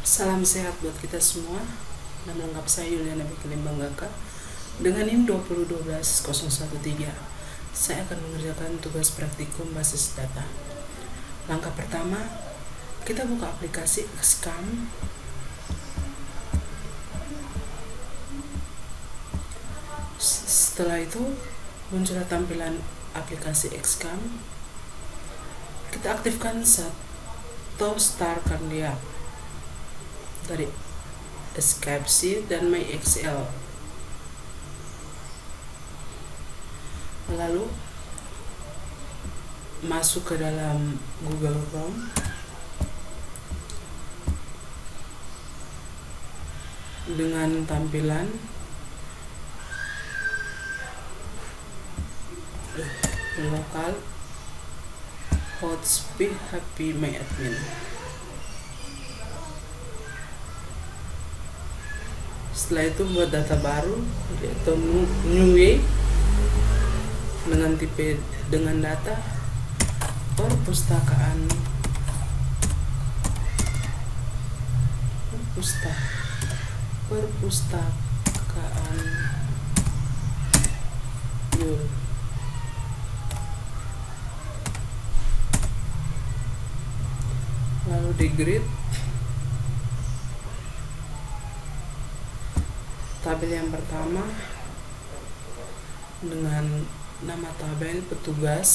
Salam sehat buat kita semua. Nama lengkap saya Yuliana Bekelimbangaka. Dengan NIM 2012013, saya akan mengerjakan tugas praktikum basis data. Langkah pertama, kita buka aplikasi Excam. Setelah itu, muncul tampilan aplikasi Excam. Kita aktifkan atau startkan dia dari Escape Sheet dan My Excel. Lalu masuk ke dalam Google Chrome. Dengan tampilan lokal hotspot happy my admin. Setelah itu buat data baru yaitu new way dengan tipe dengan data perpustakaan Yul. Lalu di grid tabel yang pertama dengan nama tabel petugas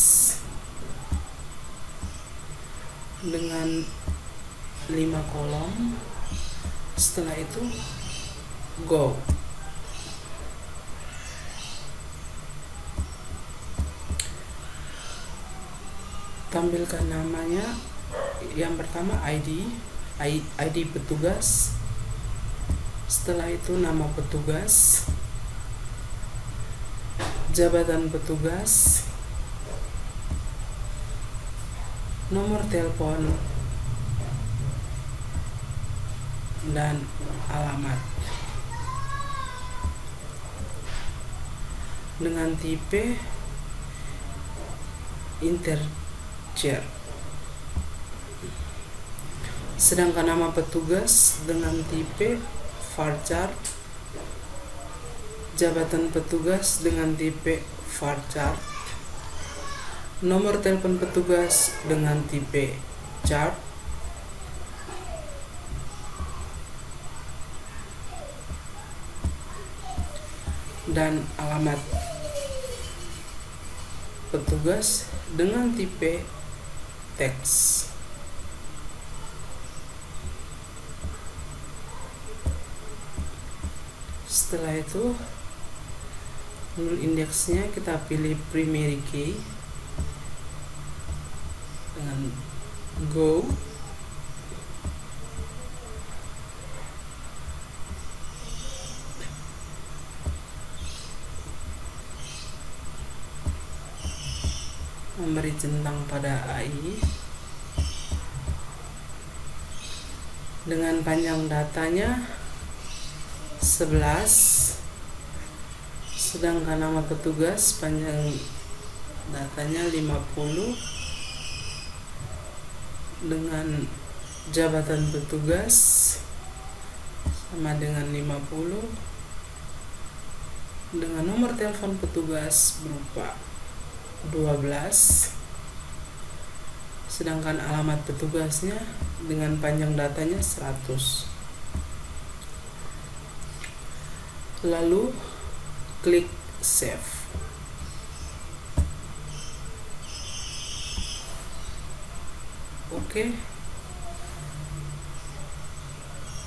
dengan 5 kolom. Setelah itu go. Tampilkan namanya. Yang pertama ID petugas. Setelah itu nama petugas, jabatan petugas, nomor telepon, dan alamat. Dengan tipe integer. Sedangkan nama petugas dengan tipe varchar, jabatan petugas dengan tipe varchar, nomor telepon petugas dengan tipe chart, dan alamat petugas dengan tipe teks. Setelah itu menurut indeksnya kita pilih primary key dengan go. Memberi centang pada AI dengan panjang datanya 11, sedangkan nama petugas panjang datanya 50, dengan jabatan petugas sama dengan 50, dengan nomor telepon petugas berupa 12, sedangkan alamat petugasnya dengan panjang datanya 100. Lalu klik save. Oke.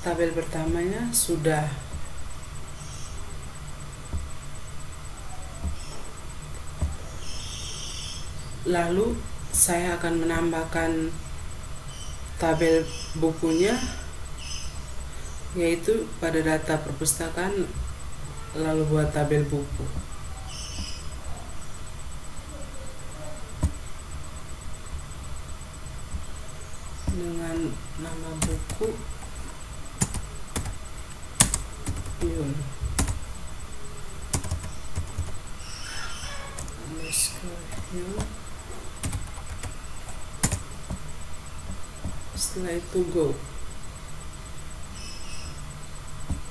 Tabel pertamanya sudah. Lalu saya akan menambahkan tabel bukunya, yaitu pada data perpustakaan, lalu buat tabel buku. Dengan nama buku Yul. Setelah itu go.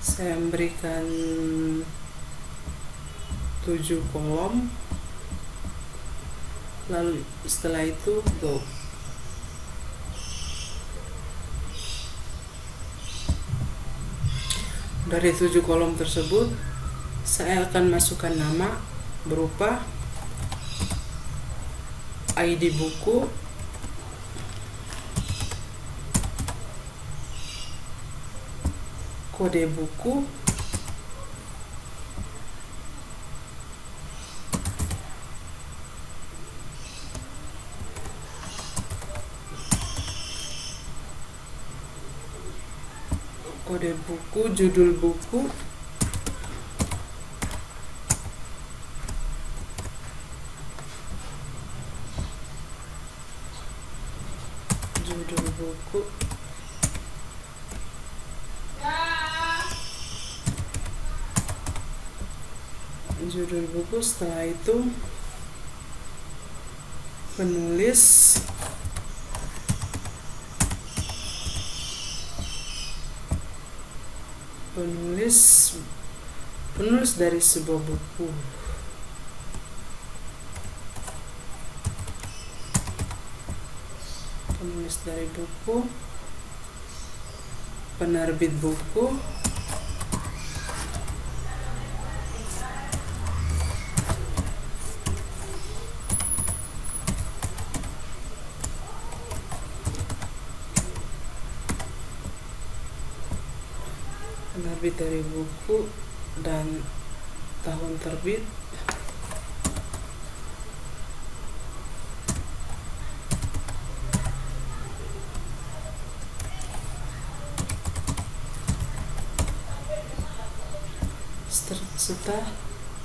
Saya memberikan 7 kolom, lalu setelah itu go. Dari 7 kolom tersebut saya akan masukkan nama berupa ID buku, kode buku, judul buku, judul buku. Setelah itu penulis, dari sebuah buku, penulis dari buku, penerbit buku, penerbit dari buku dan tahun terbit, serta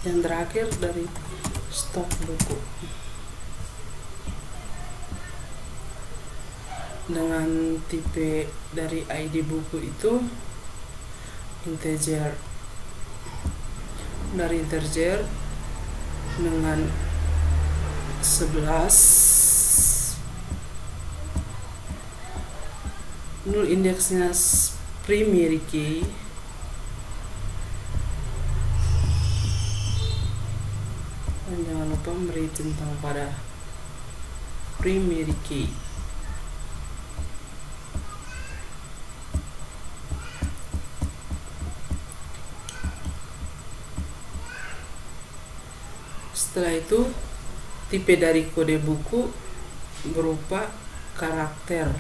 yang terakhir dari stok buku. Dengan tipe dari ID buku itu integer, dari integer dengan 11, nul indeksnya primary key, dan jangan lupa beri centang pada primary key. Setelah itu tipe dari kode buku berupa karakter.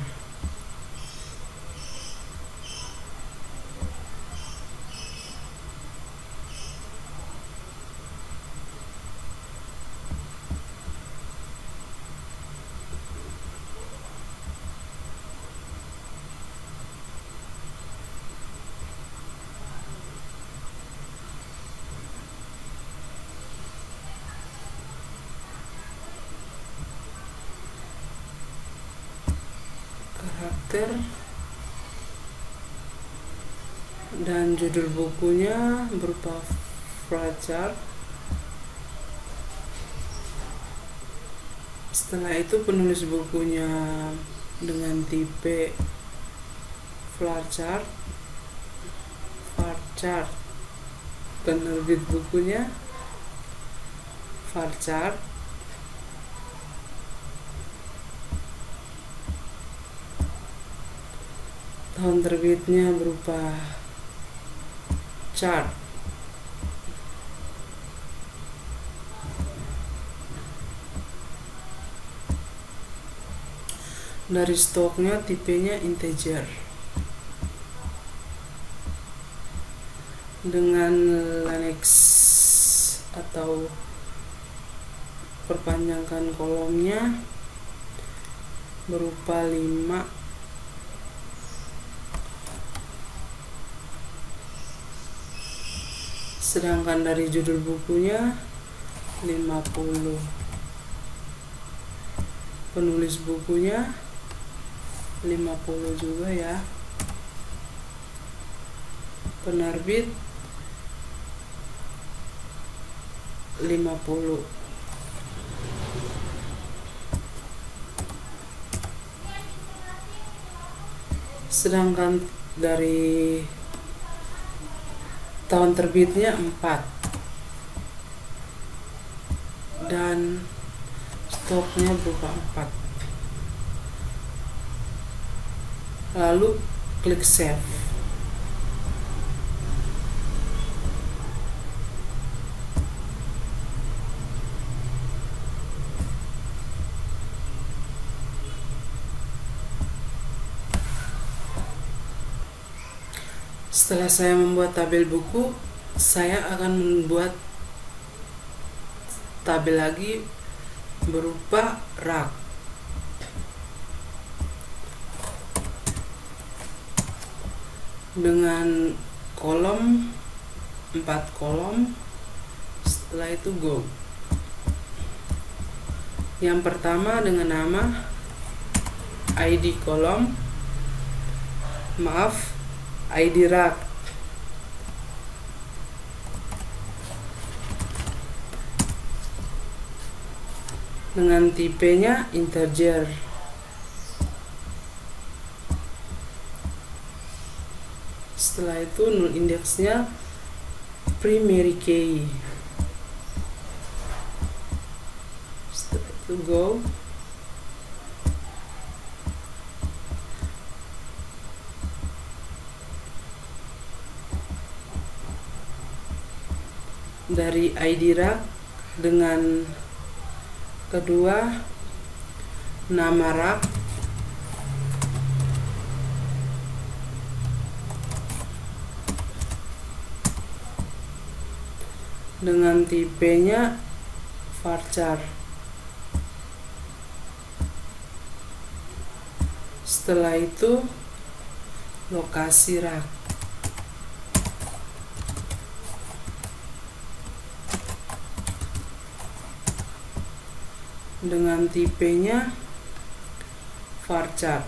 Dan judul bukunya berupa flowchart. Setelah itu penulis bukunya dengan tipe flowchart, penerbit bukunya flowchart, tahun terbitnya berupa chart. Dari stoknya tipenya integer dengan Linux atau perpanjangan kolomnya berupa 5, sedangkan dari judul bukunya 50, penulis bukunya 50 juga ya, penerbit 50. Sedangkan dari tahun terbitnya 4 dan stoknya berupa 4. Lalu klik save. Setelah saya membuat tabel buku, saya akan membuat tabel lagi berupa rak dengan kolom 4 kolom. Setelah itu go. Yang pertama dengan nama ID kolom, ID rak. Dengan tipenya integer. Setelah itu null indeksnya primary key. Setelah itu go. Dari ID rak dengan kedua nama rak dengan tipenya varchar. Setelah itu lokasi rak dengan tipenya varchar.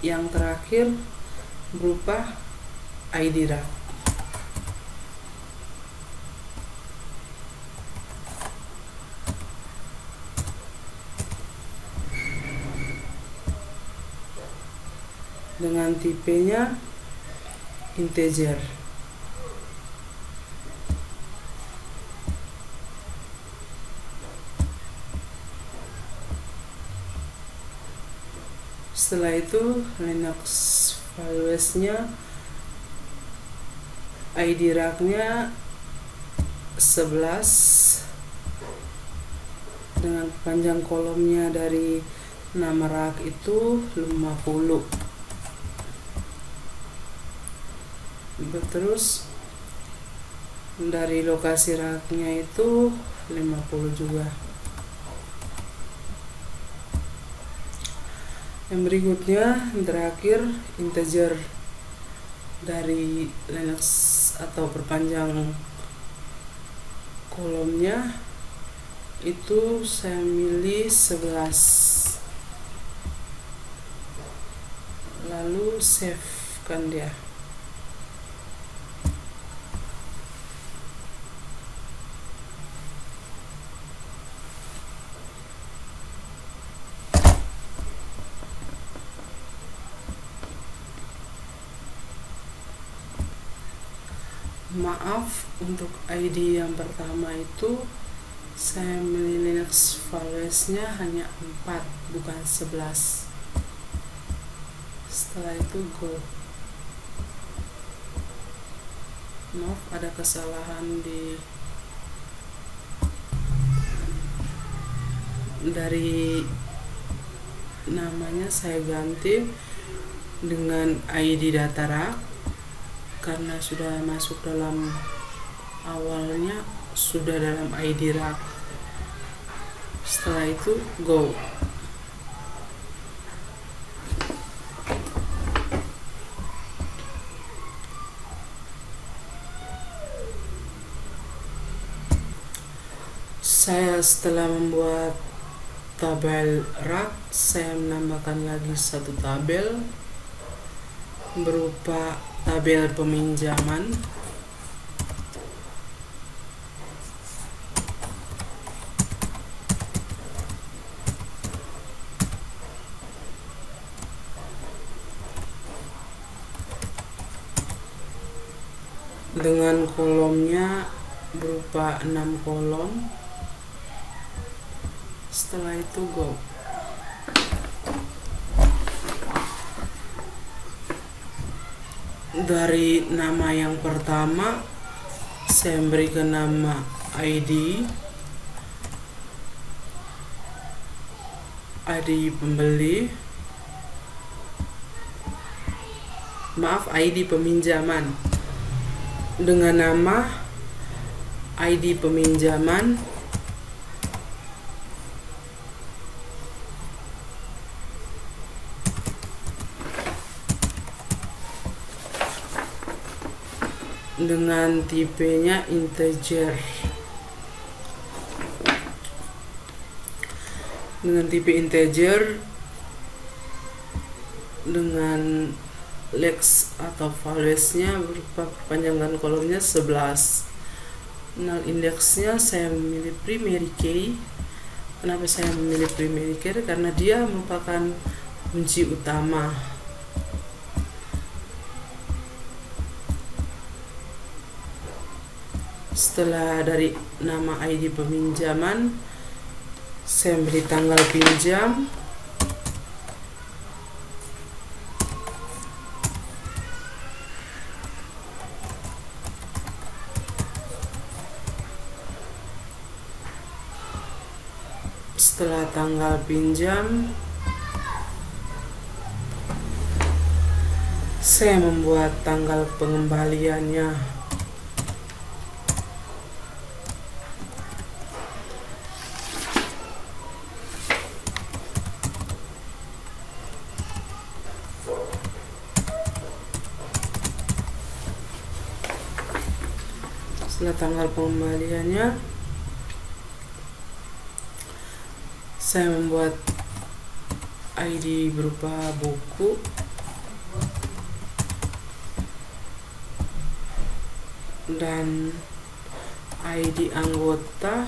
Yang terakhir berupa ID rak. Dengan tipenya integer. Setelah itu Linux filesnya ID raknya 11 dengan panjang kolomnya dari nama rak itu 50. Terus dari lokasi raknya itu 50 juga. Yang berikutnya, yang terakhir integer dari Linux atau perpanjang kolomnya itu saya milih 11, lalu save kan dia. Maaf, untuk ID yang pertama itu saya milih Linux filesnya hanya 4 bukan 11. Setelah itu go. Maaf, ada kesalahan dari namanya, saya ganti dengan ID data rak karena sudah masuk dalam awalnya sudah dalam ID rak. Setelah itu go. Saya setelah membuat tabel rak, saya menambahkan lagi satu tabel berupa tabel peminjaman. dengan kolomnya berupa 6 kolom. Setelah itu go. Dari nama yang pertama saya berikan nama ID pembeli, ID peminjaman, dengan nama ID peminjaman dengan tipenya integer, dengan tipe integer, dengan lex atau values-nya berupa perpanjangan kolomnya 11. Null indeksnya saya memilih primary key. Kenapa saya memilih primary key? Karena dia merupakan kunci utama. Setelah dari nama ID peminjaman, saya beri tanggal pinjam, setelah tanggal pinjam saya membuat tanggal pengembaliannya. Setelah tanggal pengembaliannya, saya membuat ID berupa buku, dan ID anggota,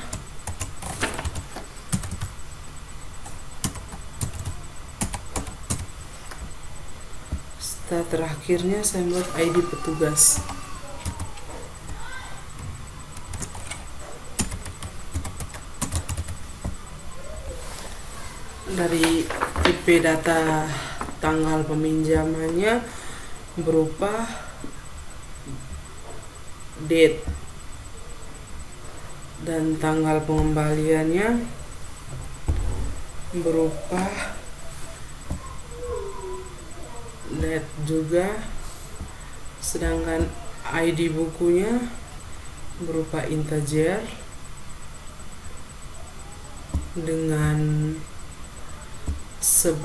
setelah terakhirnya saya membuat ID petugas. Dari tipe data tanggal peminjamannya berupa date, dan tanggal pengembaliannya berupa date juga, sedangkan ID bukunya berupa integer dengan 11.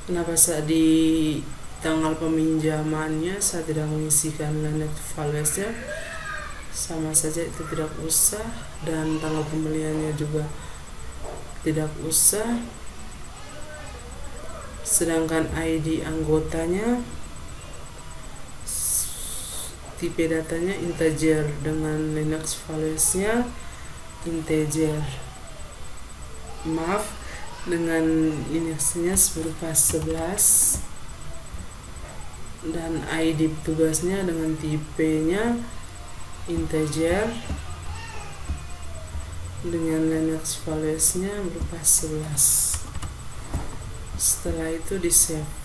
Kenapa saat di tanggal peminjamannya saya tidak mengisikan net values-nya? Sama saja itu tidak usah, dan tanggal pembeliannya juga tidak usah. Sedangkan ID anggotanya tipe datanya integer dengan Linux values-nya integer. Dengan indeksnya berupa 11, dan ID petugasnya dengan tipenya integer dengan Linux values-nya berupa 11. Setelah itu di save.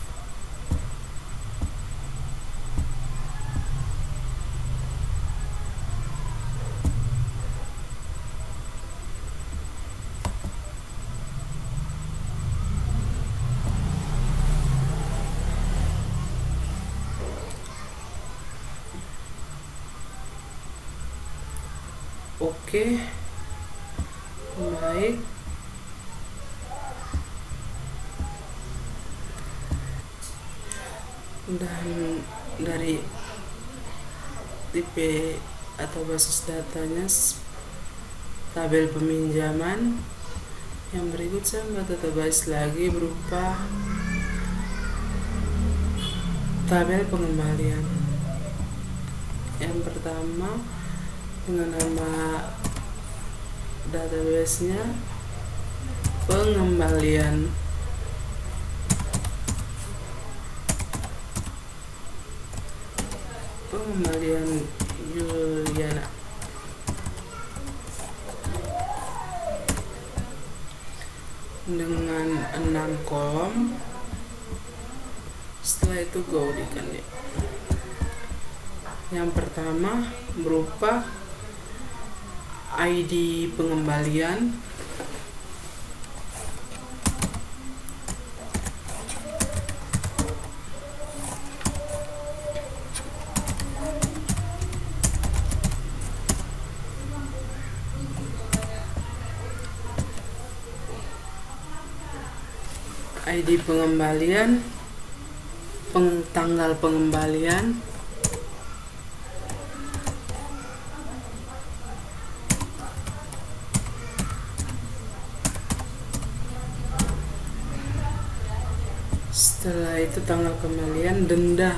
Oke, baik. Dan dari tipe atau basis datanya tabel peminjaman, yang berikut saya membuat database lagi berupa tabel pengembalian. Yang pertama dengan nama database-nya pengembalian, Pengembalian Juliana dengan 6 kolom. Setelah itu go kan ya. Yang pertama berupa ID pengembalian, ID pengembalian, tanggal pengembalian, setelah itu tanggal kembalian, denda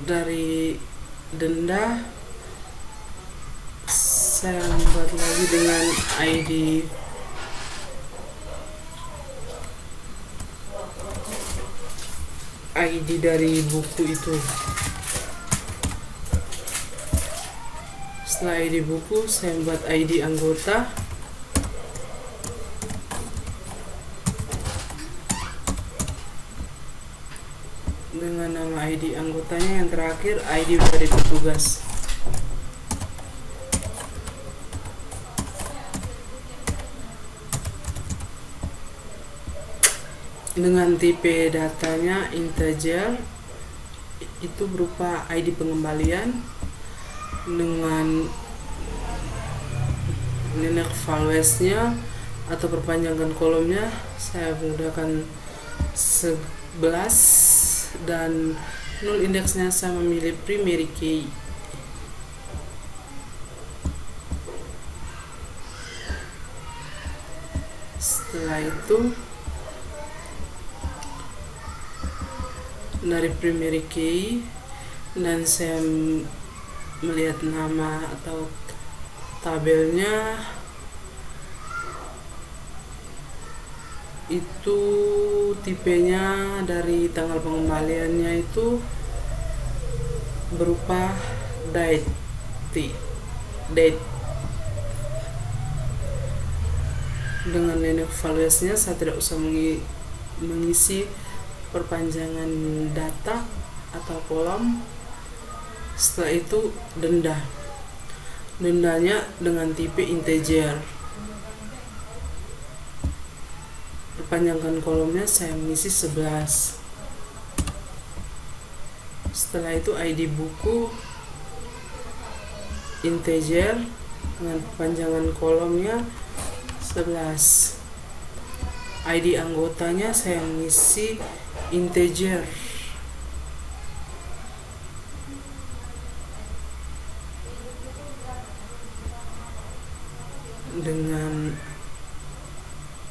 dari denda saya buat lagi dengan ID dari buku itu. Setelah ID buku, saya buat ID anggota, dengan nama ID anggotanya. Yang terakhir ID dari petugas. Dengan tipe datanya integer, itu berupa ID pengembalian. Dengan linear values-nya atau perpanjangan kolomnya saya menggunakan 11, dan null indeksnya saya memilih primary key. Setelah itu dari primary key, dan saya melihat nama atau tabelnya itu tipenya dari tanggal pengembaliannya itu berupa date. Dengan linear values-nya saya tidak usah mengisi perpanjangan data atau kolom. Setelah itu dendanya dengan tipe integer. Perpanjangan kolomnya saya mengisi 11. Setelah itu ID buku integer dengan perpanjangan kolomnya 11. ID anggotanya saya mengisi integer. Dengan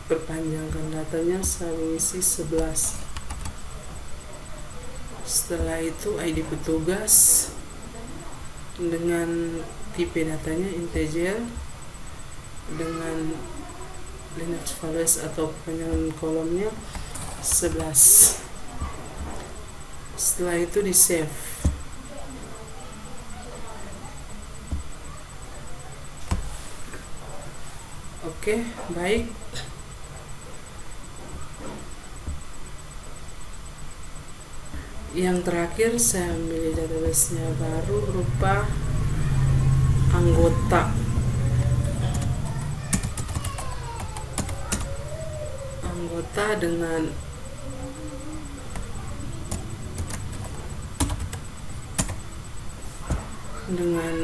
perpanjangan datanya saya mengisi 11. Setelah itu ID petugas dengan tipe datanya integer, dengan linear values atau perpanjangan kolomnya 11. Setelah itu di save. Oke, baik. Yang terakhir saya memilih database-nya baru berupa anggota. Dengan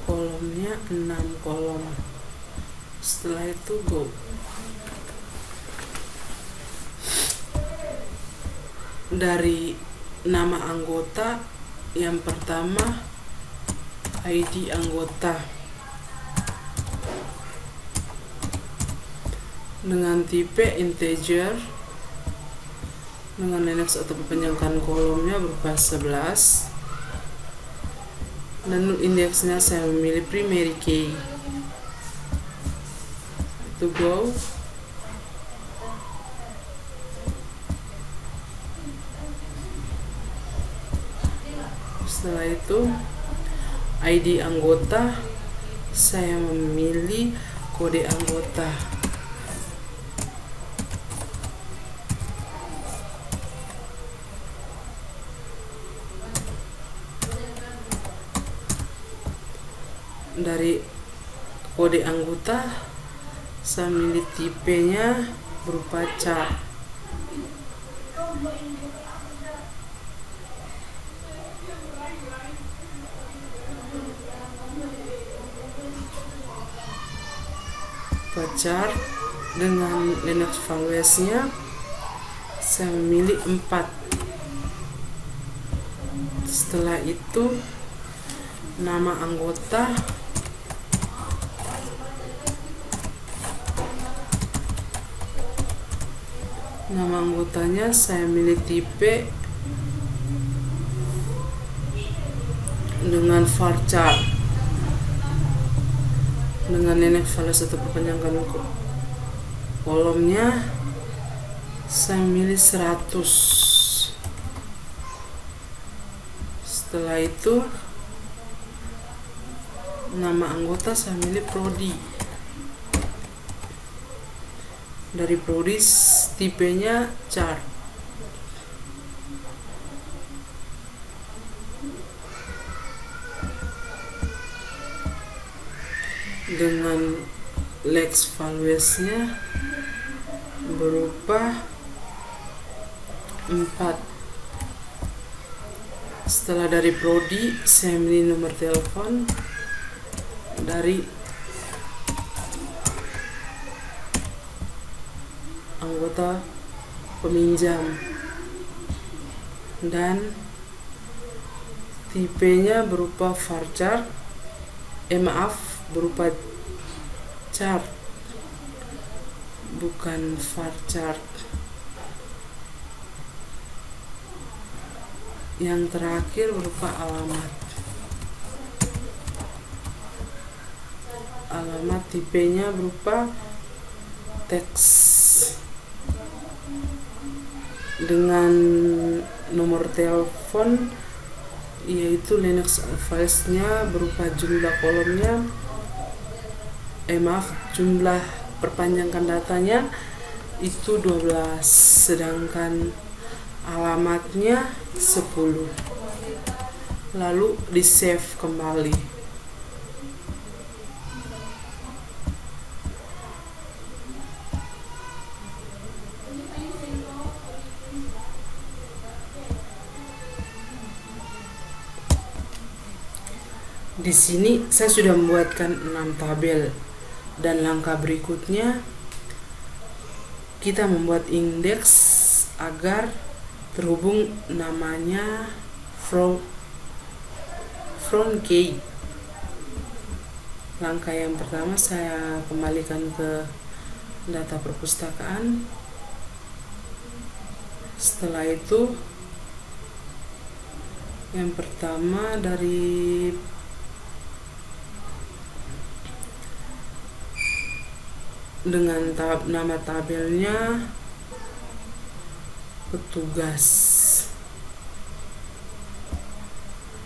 kolomnya 6 kolom. Setelah itu go. Dari nama anggota, yang pertama ID anggota dengan tipe integer, dengan index atau perpanjangan kolomnya berupa 11, dan indeksnya saya memilih primary key. Itu go. itu ID anggota, saya memilih kode anggota. Dari kode anggota saya milih tipenya berupa chart. Chart dengan Linux values-nya saya memilih 4. Setelah itu nama anggota, nama anggotanya saya milih tipe dengan varchar dengan Linux values atau perpanjangan kolomnya saya milih 100. Setelah itu nama anggota saya milih prodi. Dari prodi tipenya chart. Dengan Lex values-nya berupa 4. Setelah dari prodi saya milih nomor telepon dari anggota peminjam dan tipenya berupa varchar, berupa chart, bukan varchar. Yang terakhir berupa alamat. Alamat tipenya berupa teks dengan nomor telepon, yaitu Linux values-nya berupa jumlah kolomnya, jumlah perpanjangan datanya itu 12, sedangkan alamatnya 10. Lalu di save kembali. Di sini saya sudah membuatkan 6 tabel, dan langkah berikutnya kita membuat indeks agar terhubung namanya from key. Langkah yang pertama saya kembalikan ke data perpustakaan. Setelah itu yang pertama dari dengan nama tabelnya petugas,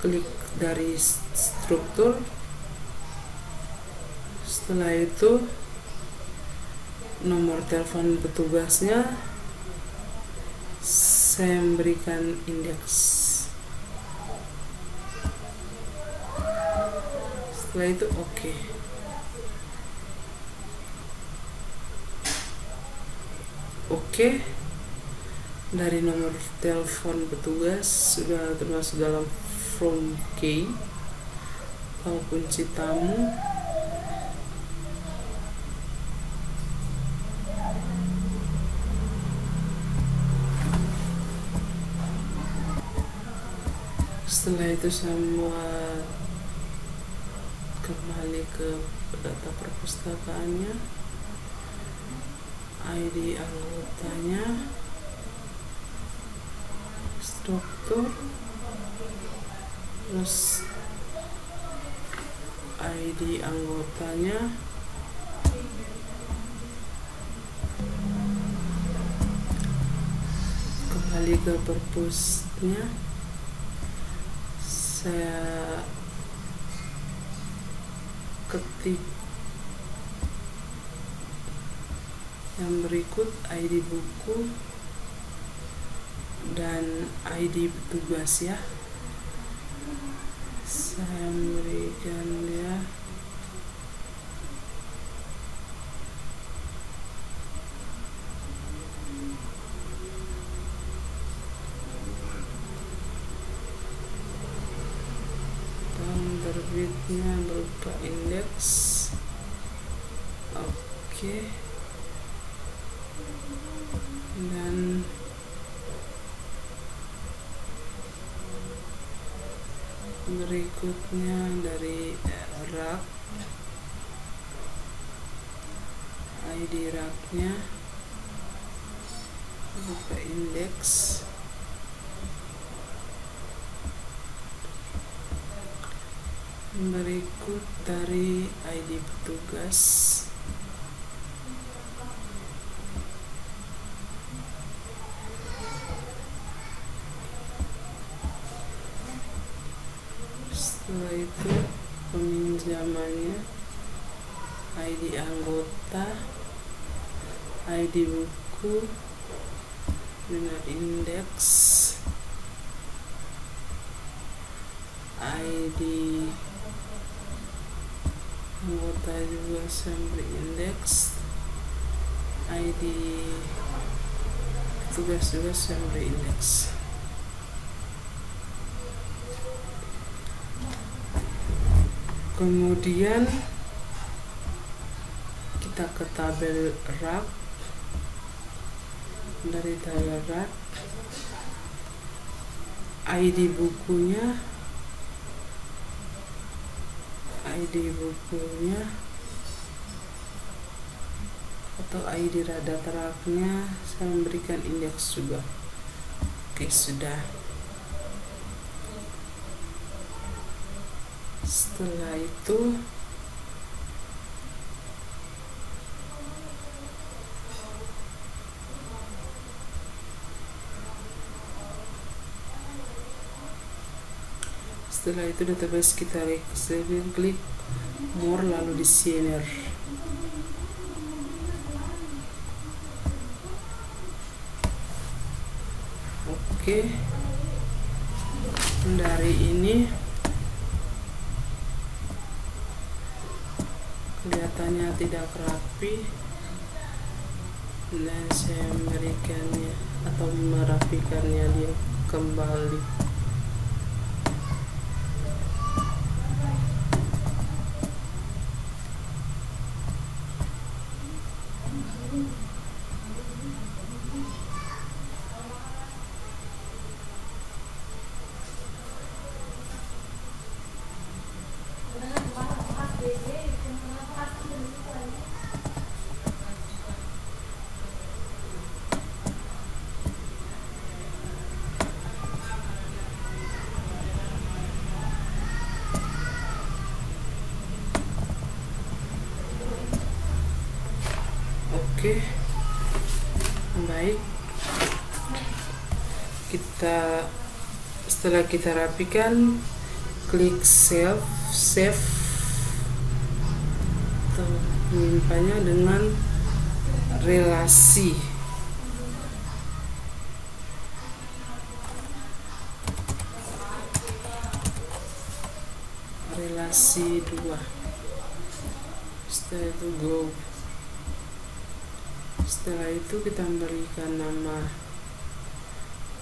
klik dari struktur. Setelah itu nomor telepon petugasnya saya memberikan indeks. Setelah itu oke. Oke, dari nomor telepon petugas sudah termasuk dalam from key atau kunci tamu. Setelah itu saya buat kembali ke data perpustakaannya, ID anggotanya, struktur, terus ID anggotanya, kembali ke perpusnya, saya ketik yang berikut: ID buku dan ID petugas ya. Saya berikan dia terbitnya berupa indeks. Oke. Dan berikutnya dari rak, ID raknya berupa indeks. Berikut dari ID petugas. Setelah itu peminjamannya, ID anggota, ID buku dengan indeks, ID anggota juga sampai indeks, ID tugas juga sampai indeks. Kemudian kita ke tabel rak. Dari tabel rak, ID bukunya atau ID data raknya saya memberikan indeks juga. Oke, sudah. Setelah itu database kita klik more, lalu di senior. Oke. Dari ini kelihatannya tidak rapi, dan saya memberikannya atau merapikannya dia kembali. Oke, baik. Setelah kita rapikan, klik save atau menyimpannya dengan relasi. Relasi 2. Setelah itu go. Setelah itu kita berikan nama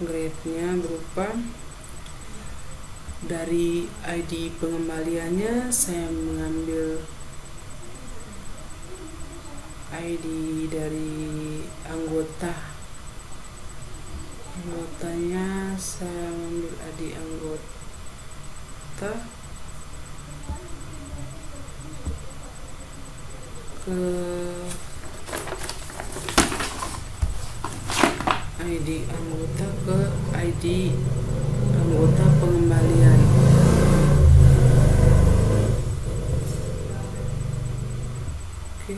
grade-nya berupa, dari ID pengembaliannya saya mengambil ID dari anggotanya saya ambil ID anggota, ke ID anggota ke ID anggota pengembalian. Oke.